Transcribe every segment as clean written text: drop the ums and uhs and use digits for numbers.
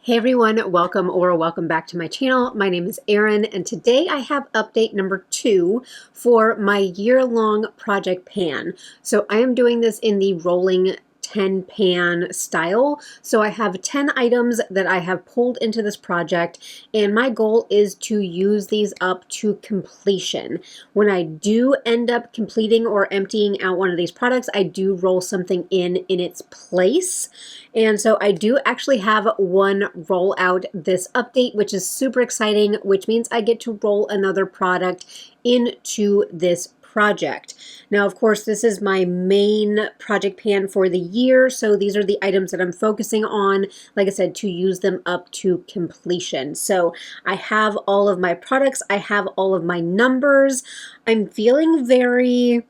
Hey everyone, welcome back to my channel. My name is Erin, and today I have update number 2 for my year-long project pan. So I am doing this in the rolling 10 pan style. So I have 10 items that I have pulled into this project, and my goal is to use these up to completion. When I do end up completing or emptying out one of these products, I do roll something in its place. And so I do actually have one roll out this update, which is super exciting, which means I get to roll another product into this project. Now, of course, this is my main project pan for the year, so these are the items that I'm focusing on, like I said, to use them up to completion. So I have all of my products, I have all of my numbers. I'm feeling very,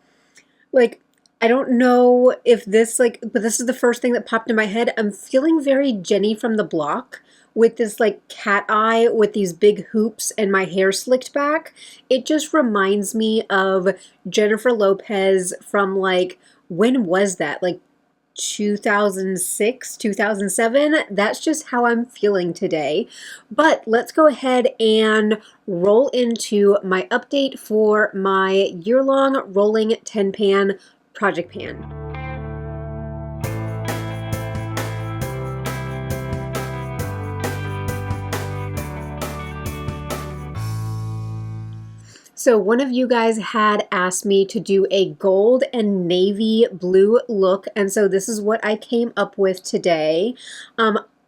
I don't know if this, but this is the first thing that popped in my head. I'm feeling very Jenny from the Block with this cat eye with these big hoops and my hair slicked back. It just reminds me of Jennifer Lopez from when was that? 2006, 2007. That's just how I'm feeling today. But let's go ahead and roll into my update for my year-long rolling 10 pan project pan. So one of you guys had asked me to do a gold and navy blue look, and so this is what I came up with today.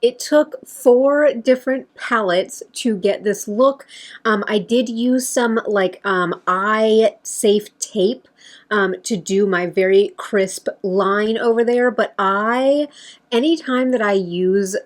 It took 4 different palettes to get this look. I did use some eye safe tape to do my very crisp line over there, but anytime that I use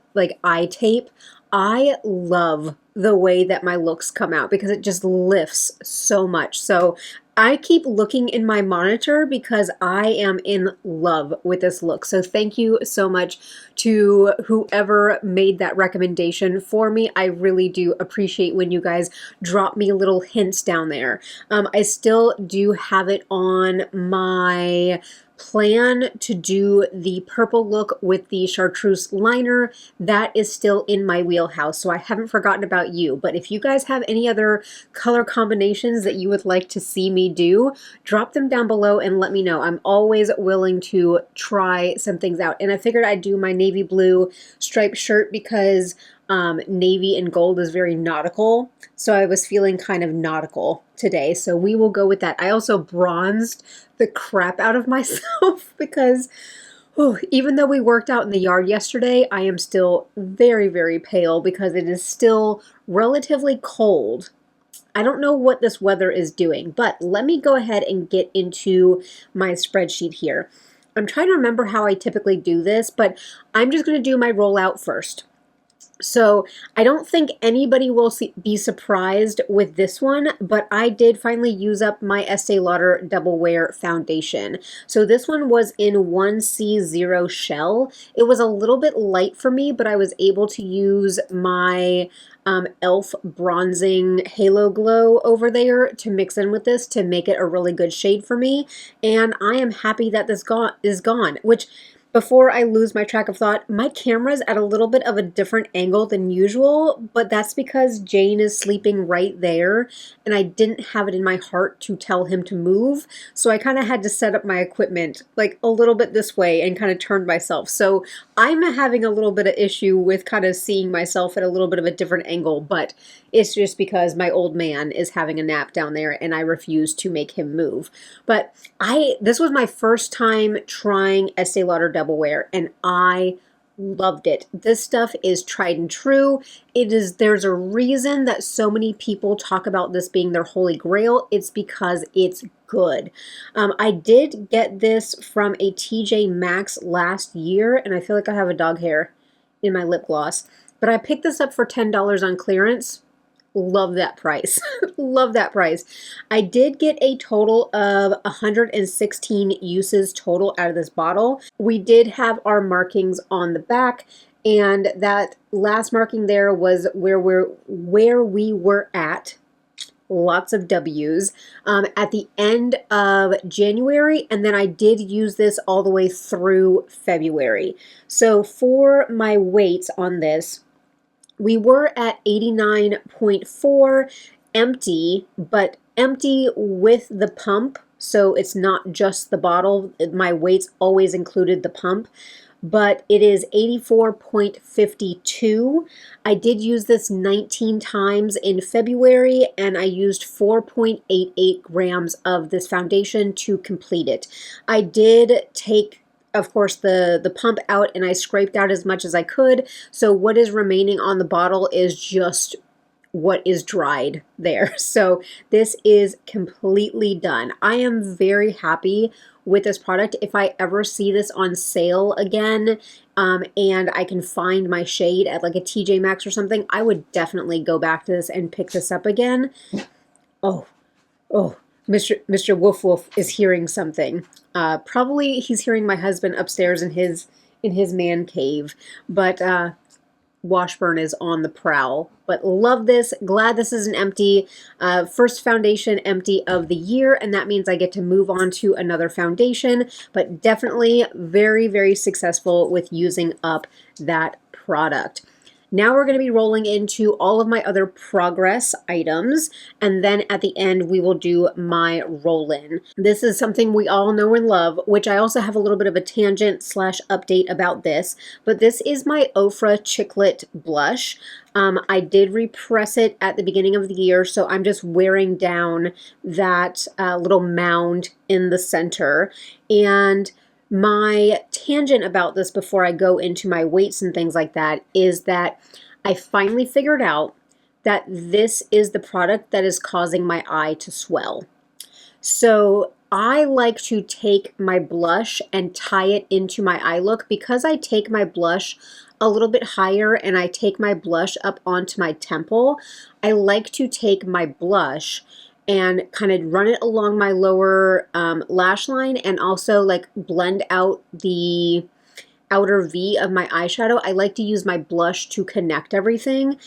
eye tape, I love the way that my looks come out because it just lifts so much. So I keep looking in my monitor because I am in love with this look. So thank you so much to whoever made that recommendation for me. I really do appreciate when you guys drop me little hints down there. I still do have it on my plan to do the purple look with the chartreuse liner. That is still in my wheelhouse, so I haven't forgotten about you. But if you guys have any other color combinations that you would like to see me do, drop them down below and let me know. I'm always willing to try some things out. And I figured I'd do my navy blue striped shirt because navy and gold is very nautical, so I was feeling kind of nautical today, so we will go with that. I also bronzed the crap out of myself because even though we worked out in the yard yesterday, I am still very, very pale because it is still relatively cold. I don't know what this weather is doing, but let me go ahead and get into my spreadsheet here. I'm trying to remember how I typically do this, but I'm just going to do my rollout first. So I don't think anybody will be surprised with this one, but I did finally use up my Estee Lauder Double Wear Foundation. So this one was in 1C0 Shell. It was a little bit light for me, but I was able to use my e.l.f. bronzing halo glow over there to mix in with this to make it a really good shade for me. And I am happy that this is gone, which, before I lose my track of thought, my camera's at a little bit of a different angle than usual, but that's because Jane is sleeping right there, and I didn't have it in my heart to tell him to move, so I kind of had to set up my equipment a little bit this way and kind of turned myself. So I'm having a little bit of issue with kind of seeing myself at a little bit of a different angle, but it's just because my old man is having a nap down there and I refuse to make him move. But this was my first time trying Estee Lauder Double Wear, and I loved it. This stuff is tried and true. There's a reason that so many people talk about this being their holy grail. It's because it's good. I did get this from a TJ Maxx last year, and I feel like I have a dog hair in my lip gloss, but I picked this up for $10 on clearance. Love that price. Love that price. I did get a total of 116 uses total out of this bottle. We did have our markings on the back, and that last marking there was where we were at. Lots of W's at the end of January, and then I did use this all the way through February. So for my weights on this, We were at 89.4 empty, but empty with the pump. So it's not just the bottle. My weights always included the pump, but it is 84.52. I did use this 19 times in February, and I used 4.88 grams of this foundation to complete it. I did take, of course, the pump out, and I scraped out as much as I could. So what is remaining on the bottle is just what is dried there. So this is completely done. I am very happy with this product. If I ever see this on sale again, and I can find my shade at like a TJ Maxx or something, I would definitely go back to this and pick this up again. Oh, Mr. Woof Woof is hearing something. Probably he's hearing my husband upstairs in his man cave, but Washburn is on the prowl. But love this. Glad this is an empty. First foundation empty of the year, and that means I get to move on to another foundation, but definitely very, very successful with using up that product. Now we're going to be rolling into all of my other progress items, and then at the end we will do my roll-in. This is something we all know and love, which I also have a little bit of a tangent slash update about this, but this is my Ofra Chiclet blush. I did repress it at the beginning of the year, so I'm just wearing down that little mound in the center. And my tangent about this before I go into my weights and things like that is that I finally figured out that this is the product that is causing my eye to swell. So I like to take my blush and tie it into my eye look. Because I take my blush a little bit higher and I take my blush up onto my temple, I like to take my blush and kind of run it along my lower lash line, and also like blend out the outer V of my eyeshadow. I like to use my blush to connect everything.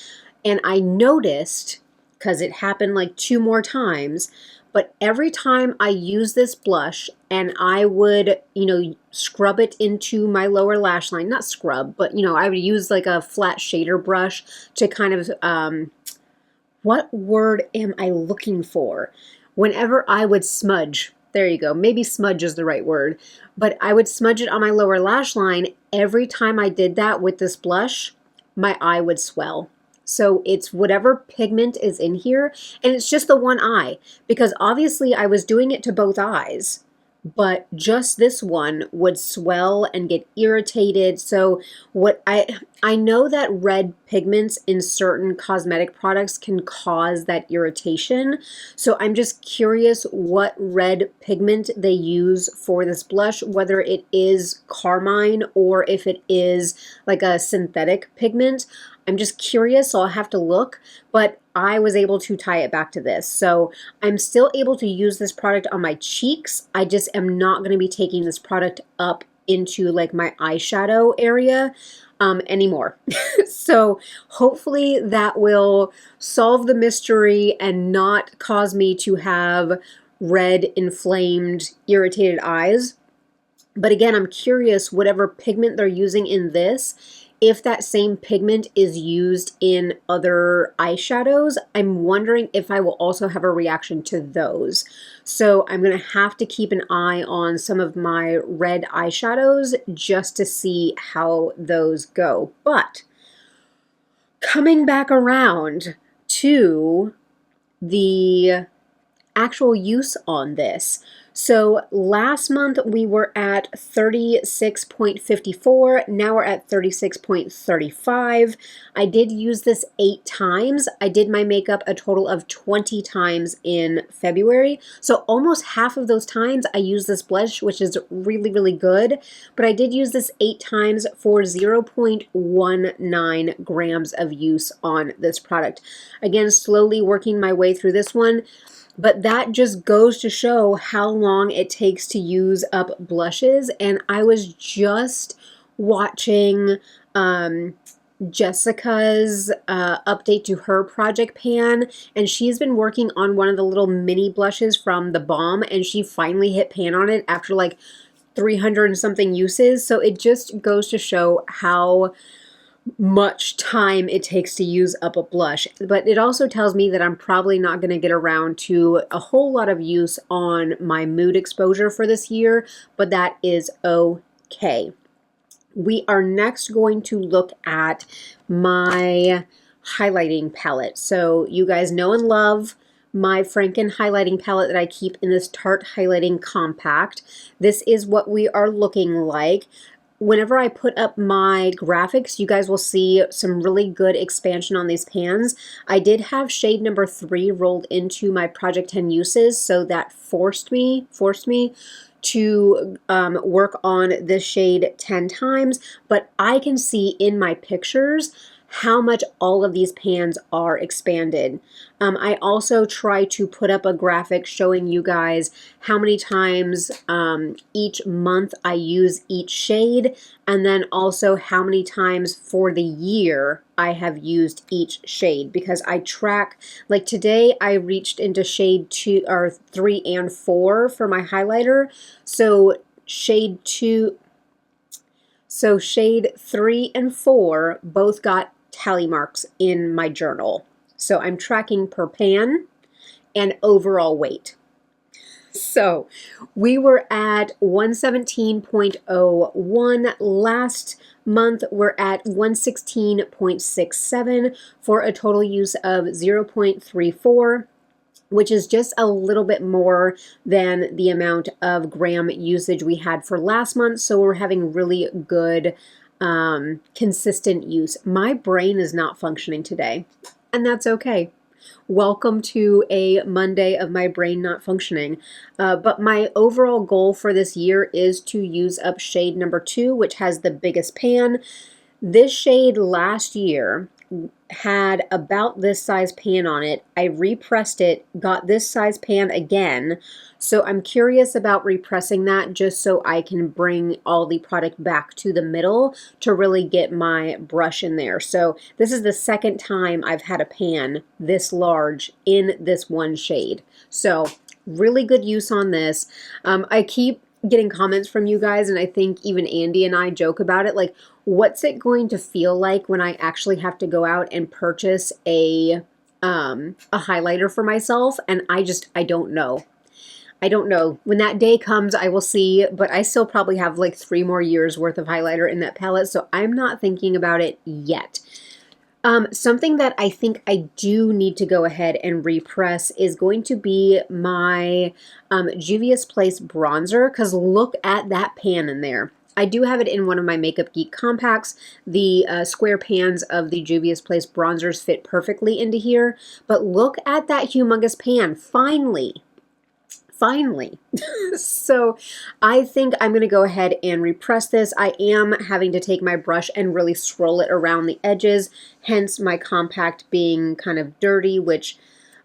And I noticed, because it happened like 2 more times, but every time I use this blush and I would, scrub it into my lower lash line, not scrub, but, I would use like a flat shader brush to kind of, what word am I looking for? Whenever I would smudge, there you go, maybe smudge is the right word, but I would smudge it on my lower lash line. Every time I did that with this blush, my eye would swell. So it's whatever pigment is in here, and it's just the one eye, because obviously I was doing it to both eyes, but just this one would swell and get irritated. So what I know that red pigments in certain cosmetic products can cause that irritation. So I'm just curious what red pigment they use for this blush, whether it is carmine or if it is like a synthetic pigment. I'm just curious, so I'll have to look, but I was able to tie it back to this. So I'm still able to use this product on my cheeks. I just am not going to be taking this product up into like my eyeshadow area anymore. So hopefully that will solve the mystery and not cause me to have red, inflamed, irritated eyes. But again, I'm curious, whatever pigment they're using in this, if that same pigment is used in other eyeshadows, I'm wondering if I will also have a reaction to those. So I'm going to have to keep an eye on some of my red eyeshadows just to see how those go. But coming back around to the actual use on this. So last month we were at 36.54. Now we're at 36.35. I did use this 8 times. I did my makeup a total of 20 times in February. So almost half of those times I used this blush, which is really, really good. But I did use this 8 times for 0.19 grams of use on this product. Again, slowly working my way through this one. But that just goes to show how long it takes to use up blushes. And I was just watching Jessica's update to her project pan, and she's been working on one of the little mini blushes from The Balm, and she finally hit pan on it after like 300 and something uses. So it just goes to show how much time it takes to use up a blush. But it also tells me that I'm probably not going to get around to a whole lot of use on my mood exposure for this year, but that is okay. We are next going to look at my highlighting palette. So you guys know and love my Franken highlighting palette that I keep in this Tarte Highlighting Compact. This is what we are looking like. Whenever I put up my graphics, you guys will see some really good expansion on these pans. I did have shade number 3 rolled into my Project 10 uses, so that forced me to work on this shade 10 times, but I can see in my pictures how much all of these pans are expanded. I also try to put up a graphic showing you guys how many times each month I use each shade, and then also how many times for the year I have used each shade, because I track, like today I reached into shade 2 or 3 and 4 for my highlighter. So shade 3 and 4 both got tally marks in my journal. So I'm tracking per pan and overall weight. So we were at 117.01 last month. We're at 116.67 for a total use of 0.34, which is just a little bit more than the amount of gram usage we had for last month. So we're having really good consistent use. My brain is not functioning today, and that's okay. Welcome to a Monday of my brain not functioning. But my overall goal for this year is to use up shade number 2, which has the biggest pan. This shade last year had about this size pan on it. I repressed it, got this size pan again. So I'm curious about repressing that just so I can bring all the product back to the middle to really get my brush in there. So this is the second time I've had a pan this large in this one shade. So really good use on this. I keep getting comments from you guys, and I think even Andy and I joke about it, like, what's it going to feel like when I actually have to go out and purchase a highlighter for myself? And I don't know. I don't know. When that day comes, I will see, but I still probably have like 3 more years worth of highlighter in that palette, so I'm not thinking about it yet. Something that I think I do need to go ahead and repress is going to be my Juvia's Place bronzer, because look at that pan in there. I do have it in one of my Makeup Geek compacts. The square pans of the Juvia's Place bronzers fit perfectly into here, but look at that humongous pan, finally. So I think I'm going to go ahead and repress this. I am having to take my brush and really swirl it around the edges, hence my compact being kind of dirty, which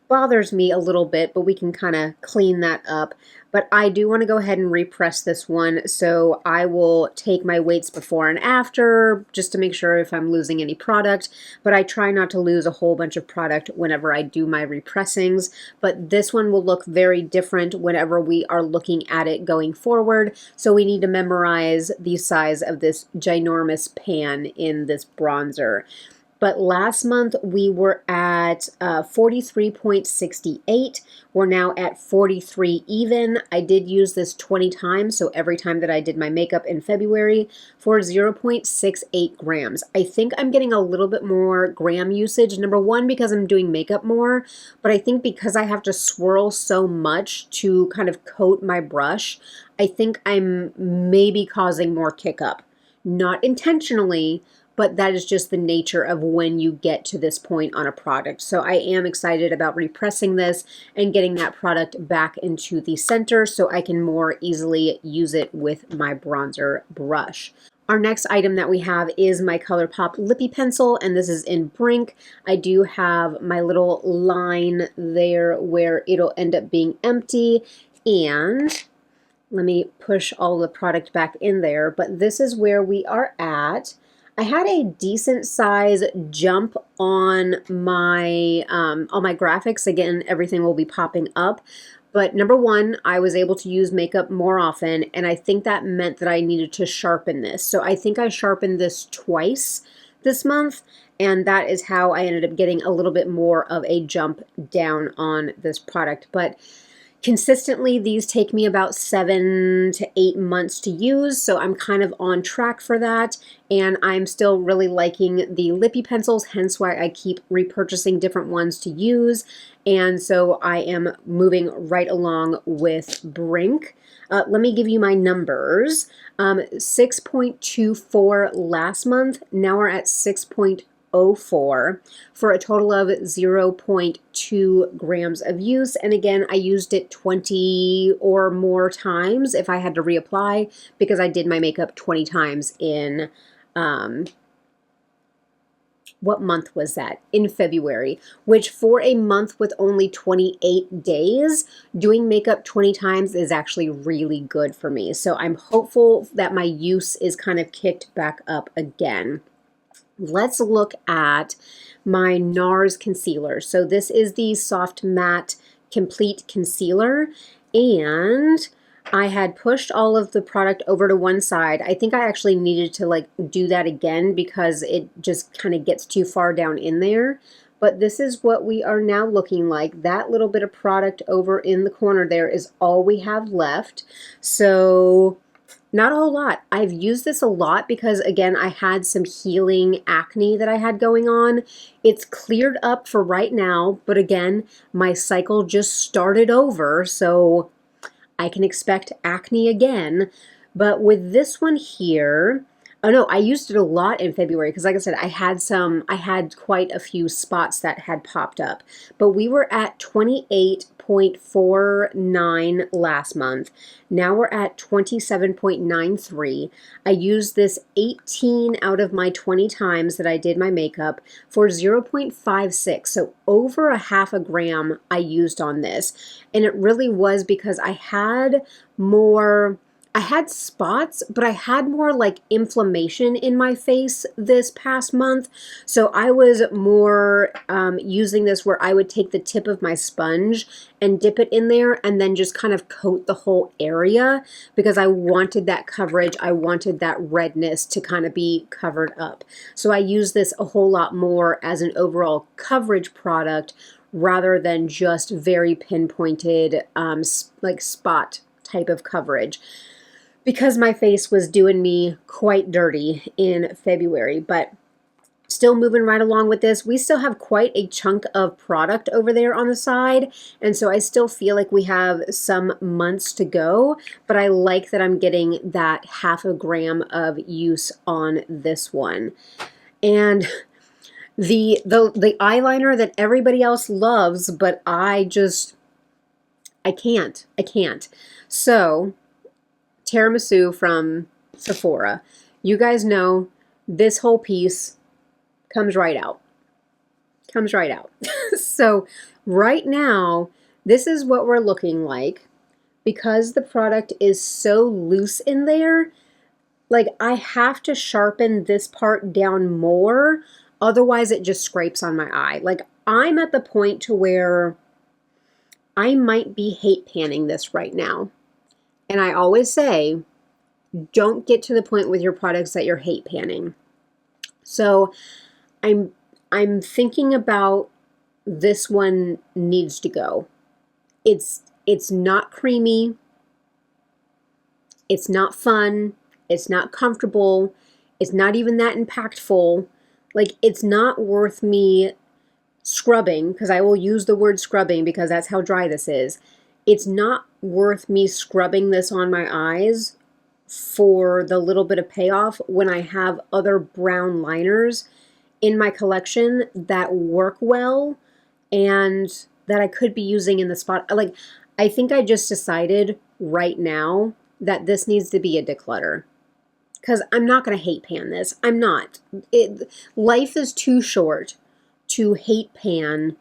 bothers me a little bit, but we can kind of clean that up. But I do want to go ahead and repress this one, so I will take my weights before and after just to make sure if I'm losing any product, but I try not to lose a whole bunch of product whenever I do my repressings. But this one will look very different whenever we are looking at it going forward, so we need to memorize the size of this ginormous pan in this bronzer. But last month we were at 43.68. We're now at 43 even. I did use this 20 times, so every time that I did my makeup in February, for 0.68 grams. I think I'm getting a little bit more gram usage. Number one, because I'm doing makeup more, but I think because I have to swirl so much to kind of coat my brush, I think I'm maybe causing more kick up. Not intentionally, but that is just the nature of when you get to this point on a product. So I am excited about repressing this and getting that product back into the center so I can more easily use it with my bronzer brush. Our next item that we have is my ColourPop Lippy Pencil, and this is in Brink. I do have my little line there where it'll end up being empty, and let me push all the product back in there, but this is where we are at. I had a decent size jump on my graphics. Again, everything will be popping up. But number one, I was able to use makeup more often, and I think that meant that I needed to sharpen this. So I think I sharpened this twice this month, and that is how I ended up getting a little bit more of a jump down on this product. But consistently, these take me about 7 to 8 months to use, so I'm kind of on track for that, and I'm still really liking the lippy pencils, hence why I keep repurchasing different ones to use, and so I am moving right along with Brink. Let me give you my numbers. 6.24 last month, now we're at 6.04 for a total of 0.2 grams of use. And again, I used it 20 or more times if I had to reapply, because I did my makeup 20 times in, what month was that? In February, which for a month with only 28 days, doing makeup 20 times is actually really good for me. So I'm hopeful that my use is kind of kicked back up again. Let's look at my NARS concealer. So this is the Soft Matte Complete Concealer, and I had pushed all of the product over to one side. I think I actually needed to like do that again because it just kind of gets too far down in there. But this is what we are now looking like. That little bit of product over in the corner there is all we have left. So not a whole lot. I've used this a lot because, again, I had some healing acne that I had going on. It's cleared up for right now, but again, my cycle just started over, so I can expect acne again. But with this one here, oh no, I used it a lot in February because, like I said, I had quite a few spots that had popped up. But we were at 28.49 last month. Now we're at 27.93. I used this 18 out of my 20 times that I did my makeup for 0.56. So over a half a gram I used on this. And it really was because I had spots, but I had more like inflammation in my face this past month. So I was more using this where I would take the tip of my sponge and dip it in there and then just kind of coat the whole area because I wanted that coverage. I wanted that redness to kind of be covered up. So I use this a whole lot more as an overall coverage product rather than just very pinpointed like spot type of coverage, because my face was doing me quite dirty in February. But still moving right along with this. We still have quite a chunk of product over there on the side, and so I still feel like we have some months to go, but I like that I'm getting that half a gram of use on this one. And the eyeliner that everybody else loves, but I can't. So Tiramisu from Sephora. You guys know this whole piece comes right out. Comes right out. So right now, this is what we're looking like. Because the product is so loose in there, like I have to sharpen this part down more, otherwise it just scrapes on my eye. Like I'm at the point to where I might be hate panning this right now. And I always say, don't get to the point with your products that you're hate panning. So I'm thinking about this one needs to go. It's not creamy. It's not fun. It's not comfortable. It's not even that impactful. Like it's not worth me scrubbing, because I will use the word scrubbing because that's how dry this is. It's not worth me scrubbing this on my eyes for the little bit of payoff when I have other brown liners in my collection that work well and that I could be using in the spot. Like, I think I just decided right now that this needs to be a declutter, because I'm not going to hate pan this. I'm not. Life is too short to hate pan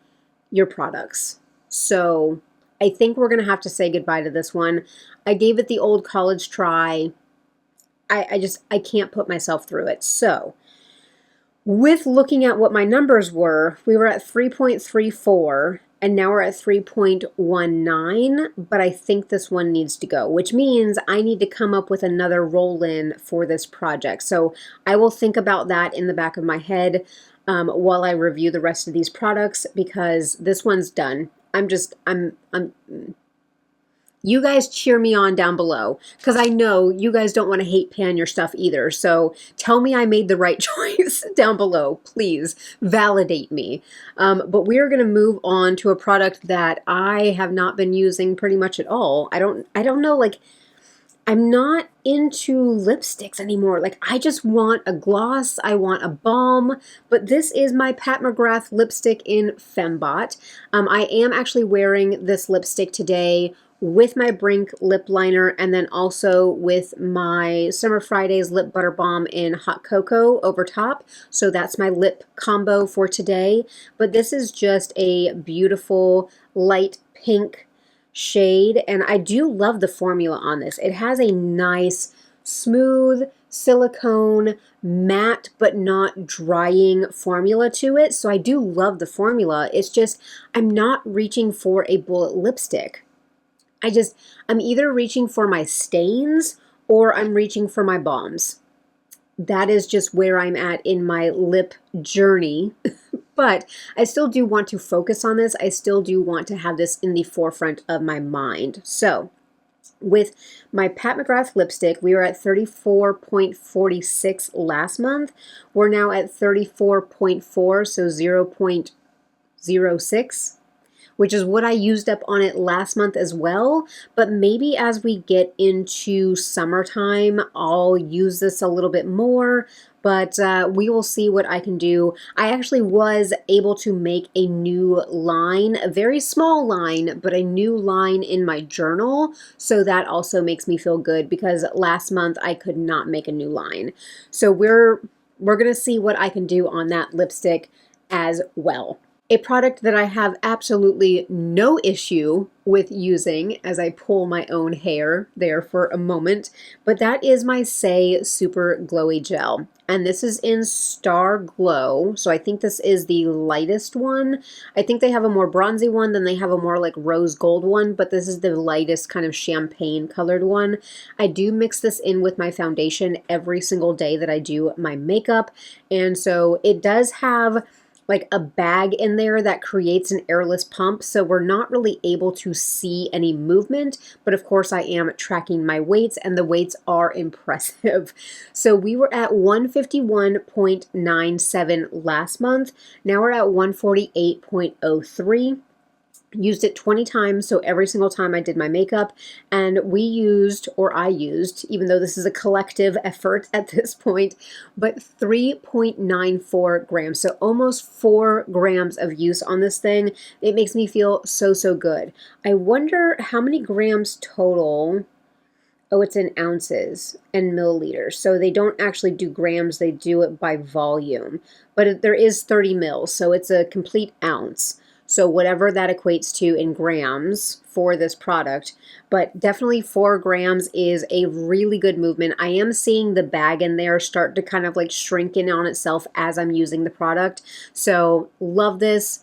your products. So I think we're going to have to say goodbye to this one. I gave it the old college try. I can't put myself through it. So with looking at what my numbers were, we were at 3.34, and now we're at 3.19, but I think this one needs to go, which means I need to come up with another roll-in for this project. So I will think about that in the back of my head while I review the rest of these products, because this one's done. You guys cheer me on down below, because I know you guys don't want to hate pan your stuff either. So tell me I made the right choice down below. Please validate me. But we are going to move on to a product that I have not been using pretty much at all. I don't know, like, I'm not into lipsticks anymore. Like, I just want a gloss, I want a balm, but this is my Pat McGrath lipstick in Fembot. I am actually wearing this lipstick today with my Brink lip liner, and then also with my Summer Fridays lip butter balm in Hot Cocoa over top. So that's my lip combo for today. But this is just a beautiful light pink shade, and I do love the formula on this. It has a nice smooth silicone matte but not drying formula to it, so I do love the formula. It's just I'm not reaching for a bullet lipstick. I'm either reaching for my stains or I'm reaching for my balms. That is just where I'm at in my lip journey. But I still do want to focus on this. I still do want to have this in the forefront of my mind. So with my Pat McGrath lipstick, we were at 34.46 last month. We're now at 34.4, so 0.06. Which is what I used up on it last month as well. But maybe as we get into summertime, I'll use this a little bit more. But we will see what I can do. I actually was able to make a new line, a very small line, but a new line in my journal. So that also makes me feel good, because last month I could not make a new line. So we're going to see what I can do on that lipstick as well. A product that I have absolutely no issue with using, as I pull my own hair there for a moment, but that is my Say Super Glowy Gel. And this is in Star Glow, so I think this is the lightest one. I think they have a more bronzy one, then they have a more like rose gold one, but this is the lightest kind of champagne colored one. I do mix this in with my foundation every single day that I do my makeup, and so it does have like a bag in there that creates an airless pump, so we're not really able to see any movement, but of course I am tracking my weights, and the weights are impressive. So we were at 151.97 last month. Now we're at 148.03. Used it 20 times, so every single time I did my makeup, and I used, even though this is a collective effort at this point, but 3.94 grams, so almost 4 grams of use on this thing. It makes me feel so, so good. I wonder how many grams total. Oh, it's in ounces and milliliters, so they don't actually do grams, they do it by volume, but there is 30 mils, so it's a complete ounce. So whatever that equates to in grams for this product, but definitely 4 grams is a really good movement. I am seeing the bag in there start to kind of like shrink in on itself as I'm using the product. So love this.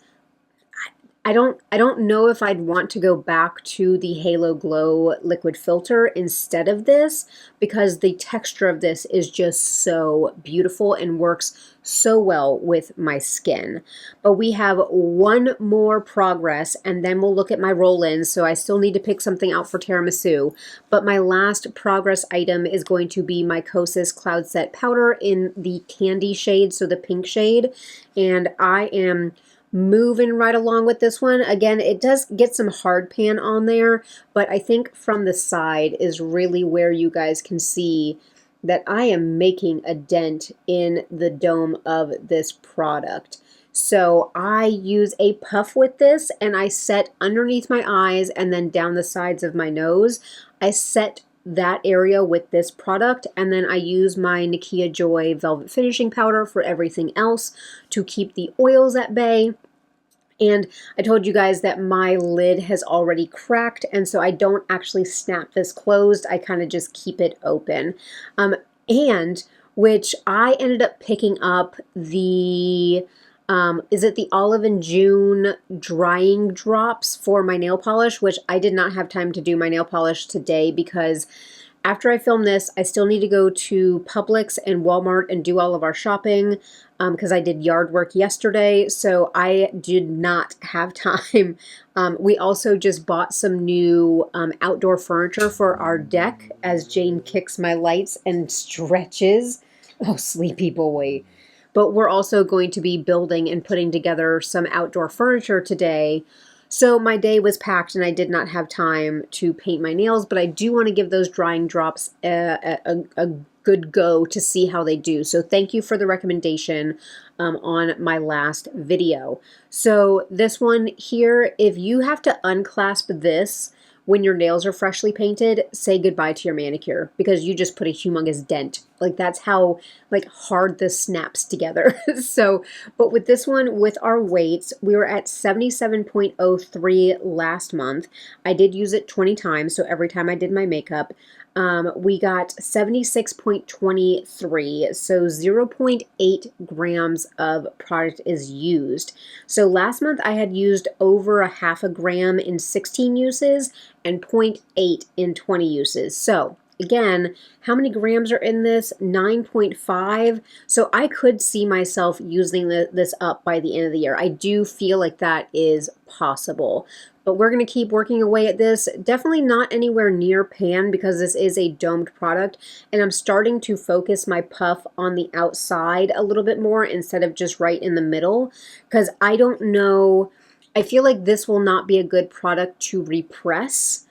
I don't know if I'd want to go back to the Halo Glow liquid filter instead of this, because the texture of this is just so beautiful and works so well with my skin. But we have one more progress, and then we'll look at my roll-ins, so I still need to pick something out for tiramisu. But my last progress item is going to be my Kosas Cloud Set Powder in the candy shade, so the pink shade, and I am moving right along with this one. Again, it does get some hard pan on there, but I think from the side is really where you guys can see that I am making a dent in the dome of this product. So I use a puff with this, and I set underneath my eyes and then down the sides of my nose. I set that area with this product, and then I use my Nakia Joy Velvet Finishing Powder for everything else to keep the oils at bay. And I told you guys that my lid has already cracked, and so I don't actually snap this closed. I kind of just keep it open. And which I ended up picking up the Is it the Olive and June drying drops for my nail polish, which I did not have time to do my nail polish today because after I film this, I still need to go to Publix and Walmart and do all of our shopping because I did yard work yesterday, so I did not have time. We also just bought some new outdoor furniture for our deck as Jane kicks my lights and stretches. Oh, sleepy boy. But we're also going to be building and putting together some outdoor furniture today. So my day was packed and I did not have time to paint my nails, but I do want to give those drying drops a good go to see how they do. So thank you for the recommendation on my last video. So this one here, if you have to unclasp this when your nails are freshly painted, say goodbye to your manicure because you just put a humongous dent. Like that's how like hard this snaps together. So, but with this one, with our weights, we were at 77.03 last month. I did use it 20 times, so every time I did my makeup. We got 76.23, so 0.8 grams of product is used. So last month I had used over a half a gram in 16 uses and 0.8 in 20 uses. So again, how many grams are in this? 9.5. So I could see myself using this up by the end of the year. I do feel like that is possible. But we're going to keep working away at this. Definitely not anywhere near pan because this is a domed product. And I'm starting to focus my puff on the outside a little bit more instead of just right in the middle. Because I don't know, I feel like this will not be a good product to repress.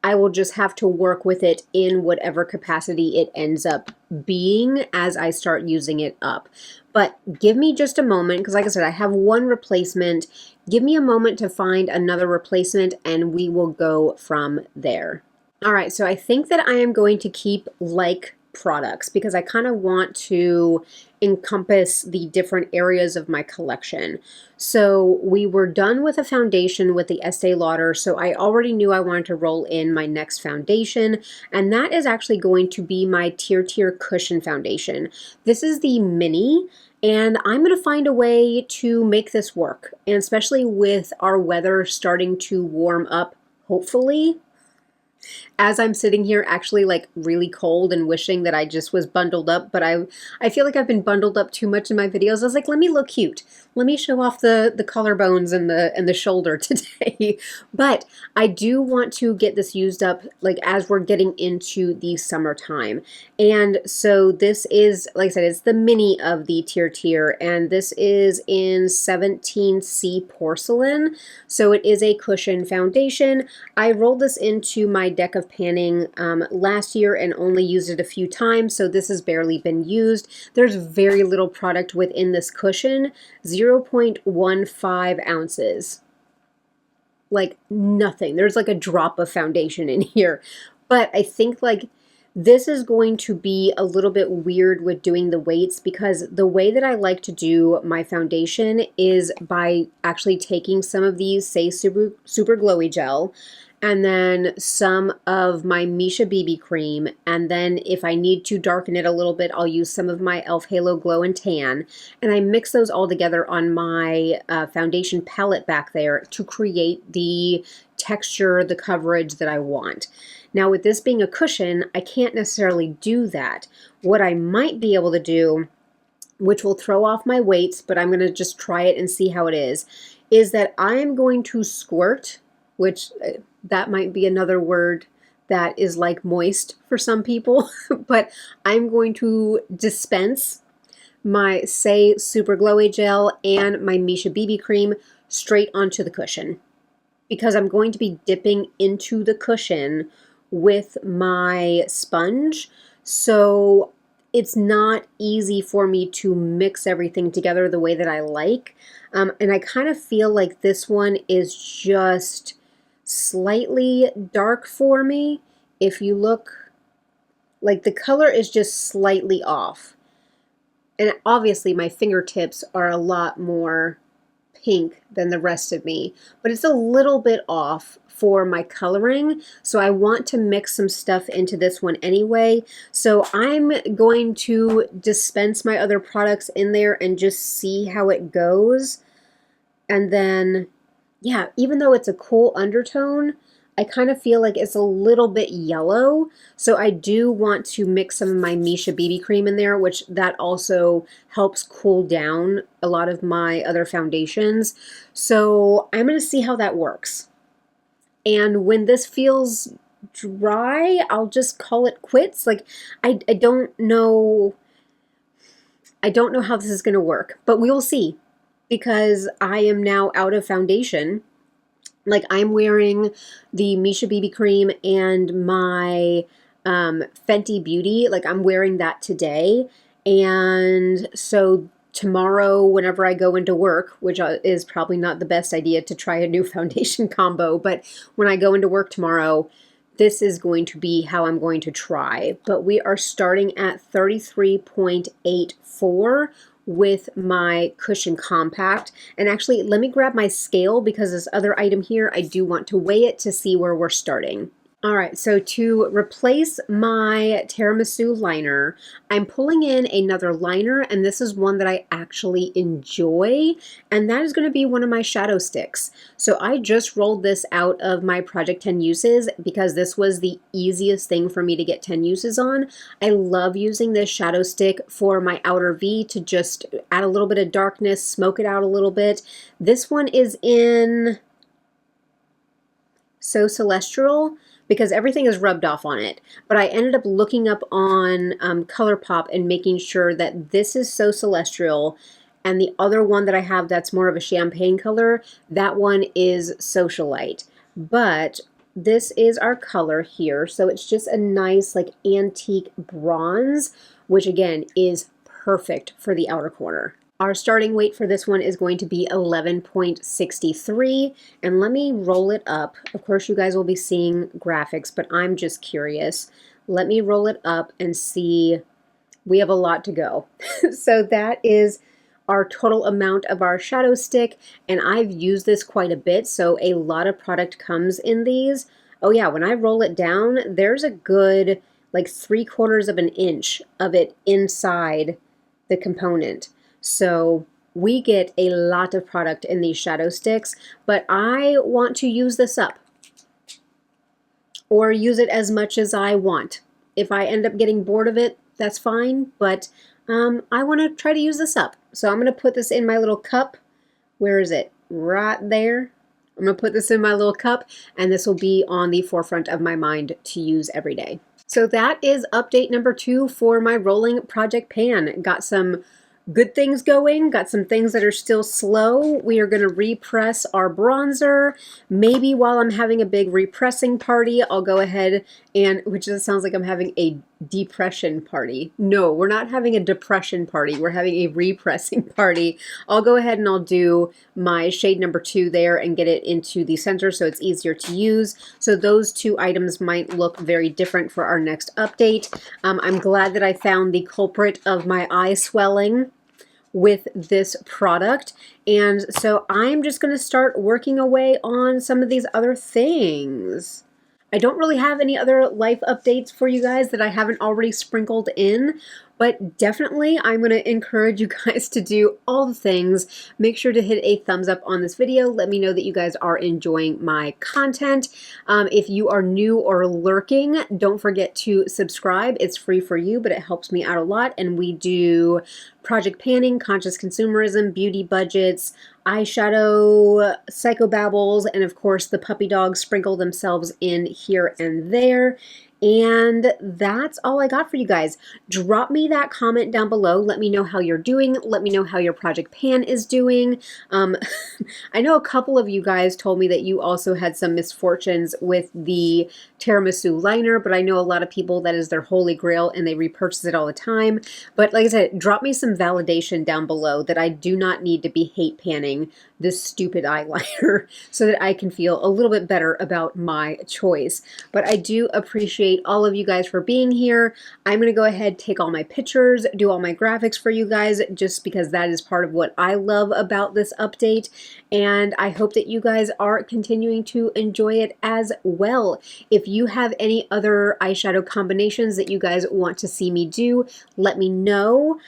I will just have to work with it in whatever capacity it ends up being as I start using it up. But give me just a moment, because like I said, I have one replacement. Give me a moment to find another replacement and we will go from there. All right, so I think that I am going to keep like products because I kind of want to encompass the different areas of my collection. So we were done with a foundation with the Estee Lauder, so I already knew I wanted to roll in my next foundation, and that is actually going to be my Tier Cushion Foundation. This is the mini, and I'm going to find a way to make this work, and especially with our weather starting to warm up, hopefully. As I'm sitting here actually like really cold and wishing that I just was bundled up, but I feel like I've been bundled up too much in my videos. I was like, let me look cute. Let me show off the collarbones and the shoulder today. But I do want to get this used up like as we're getting into the summertime. And so this is, like I said, it's the mini of the Tier, and this is in 17C porcelain. So it is a cushion foundation. I rolled this into my deck of panning last year and only used it a few times, so this has barely been used. There's very little product within this cushion, 0.15 ounces. Like nothing. There's like a drop of foundation in here. But I think like this is going to be a little bit weird with doing the weights because the way that I like to do my foundation is by actually taking some of these, say, super glowy gel, and then some of my Misha BB cream, and then if I need to darken it a little bit, I'll use some of my e.l.f. Halo Glow and Tan, and I mix those all together on my foundation palette back there to create the texture, the coverage that I want. Now with this being a cushion, I can't necessarily do that. What I might be able to do, which will throw off my weights, but I'm going to just try it and see how it is that I'm going to squirt, which that might be another word that is like moist for some people, but I'm going to dispense my, say, Super Glowy Gel and my Misha BB Cream straight onto the cushion because I'm going to be dipping into the cushion with my sponge. So it's not easy for me to mix everything together the way that I like. And I kind of feel like this one is just slightly dark for me. If you look, like the color is just slightly off. And obviously my fingertips are a lot more pink than the rest of me, but it's a little bit off for my coloring, so I want to mix some stuff into this one anyway. So I'm going to dispense my other products in there and just see how it goes. And then, yeah, even though it's a cool undertone, I kind of feel like it's a little bit yellow. So I do want to mix some of my Misha BB cream in there, which that also helps cool down a lot of my other foundations. So I'm going to see how that works. And when this feels dry, I'll just call it quits. Like, I don't know. I don't know how this is going to work, but we will see, because I am now out of foundation. Like, I'm wearing the Misha BB cream and my Fenty Beauty. Like, I'm wearing that today. And so tomorrow, whenever I go into work, which is probably not the best idea to try a new foundation combo, but when I go into work tomorrow, this is going to be how I'm going to try. But we are starting at 33.84 with my Cushion Compact. And actually, let me grab my scale, because this other item here, I do want to weigh it to see where we're starting. All right, so to replace my tiramisu liner, I'm pulling in another liner, and this is one that I actually enjoy, and that is going to be one of my shadow sticks. So I just rolled this out of my Project 10 uses because this was the easiest thing for me to get 10 uses on. I love using this shadow stick for my outer V to just add a little bit of darkness, smoke it out a little bit. This one is in So Celestial, because everything is rubbed off on it. But I ended up looking up on ColourPop and making sure that this is So Celestial, and the other one that I have that's more of a champagne color, that one is Socialite. But this is our color here, so it's just a nice like antique bronze, which again is perfect for the outer corner. Our starting weight for this one is going to be 11.63, and let me roll it up. Of course, you guys will be seeing graphics, but I'm just curious. Let me roll it up and see. We have a lot to go. So that is our total amount of our shadow stick, and I've used this quite a bit, so a lot of product comes in these. Oh yeah, when I roll it down, there's a good like 3/4 of an inch of it inside the component. So we get a lot of product in these shadow sticks, but I want to use this up, or use it as much as I want. If I end up getting bored of it, that's fine, but I want to try to use this up. So I'm going to put this in my little cup. Where is it? Right there. I'm going to put this in my little cup, and this will be on the forefront of my mind to use every day. So that is update number 2 for my rolling project pan. Got some good things going, got some things that are still slow. We are going to repress our bronzer. Maybe while I'm having a big repressing party, I'll go ahead and, which just sounds like I'm having a depression party. No, we're not having a depression party. We're having a repressing party. I'll go ahead and I'll do my shade number 2 there and get it into the center so it's easier to use. So those 2 items might look very different for our next update. I'm glad that I found the culprit of my eye swelling with this product, and so I'm just going to start working away on some of these other things. I don't really have any other life updates for you guys that I haven't already sprinkled in, but definitely I'm going to encourage you guys to do all the things. Make sure to hit a thumbs up on this video. Let me know that you guys are enjoying my content. If you are new or lurking, don't forget to subscribe. It's free for you, but it helps me out a lot. And we do project panning, conscious consumerism, beauty budgets, eyeshadow, psychobabbles, and of course the puppy dogs sprinkle themselves in here and there. And that's all I got for you guys. Drop me that comment down below. Let me know how you're doing. Let me know how your project pan is doing. I know a couple of you guys told me that you also had some misfortunes with the tiramisu liner, but I know a lot of people that is their holy grail and they repurchase it all the time. But like I said, drop me some validation down below that I do not need to be hate panning this stupid eyeliner so that I can feel a little bit better about my choice. But I do appreciate appreciate all of you guys for being here. I'm going to go ahead, take all my pictures, do all my graphics for you guys, just because that is part of what I love about this update. And I hope that you guys are continuing to enjoy it as well. If you have any other eyeshadow combinations that you guys want to see me do, let me know.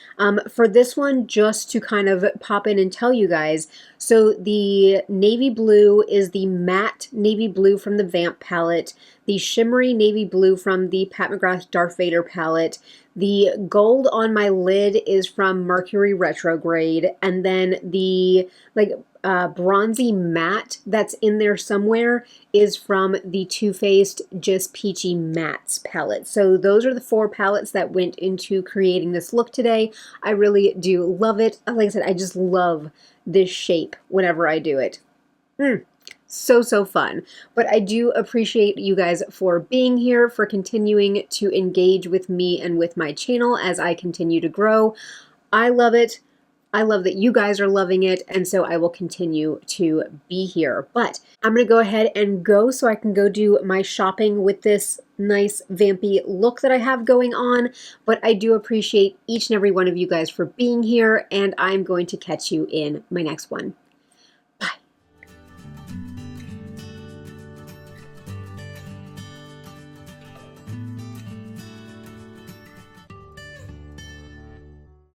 For this one, just to kind of pop in and tell you guys, so the navy blue is the matte navy blue from the Vamp palette, the shimmery navy blue from the Pat McGrath Darth Vader palette, the gold on my lid is from Mercury Retrograde, and then the bronzy matte that's in there somewhere is from the Too Faced Just Peachy Mattes palette. So those are the 4 palettes that went into creating this look today. I really do love it. Like I said, I just love this shape whenever I do it. So fun. But I do appreciate you guys for being here, for continuing to engage with me and with my channel as I continue to grow. I love it. I love that you guys are loving it, and so I will continue to be here. But I'm going to go ahead and go so I can go do my shopping with this nice vampy look that I have going on. But I do appreciate each and every one of you guys for being here, and I'm going to catch you in my next one.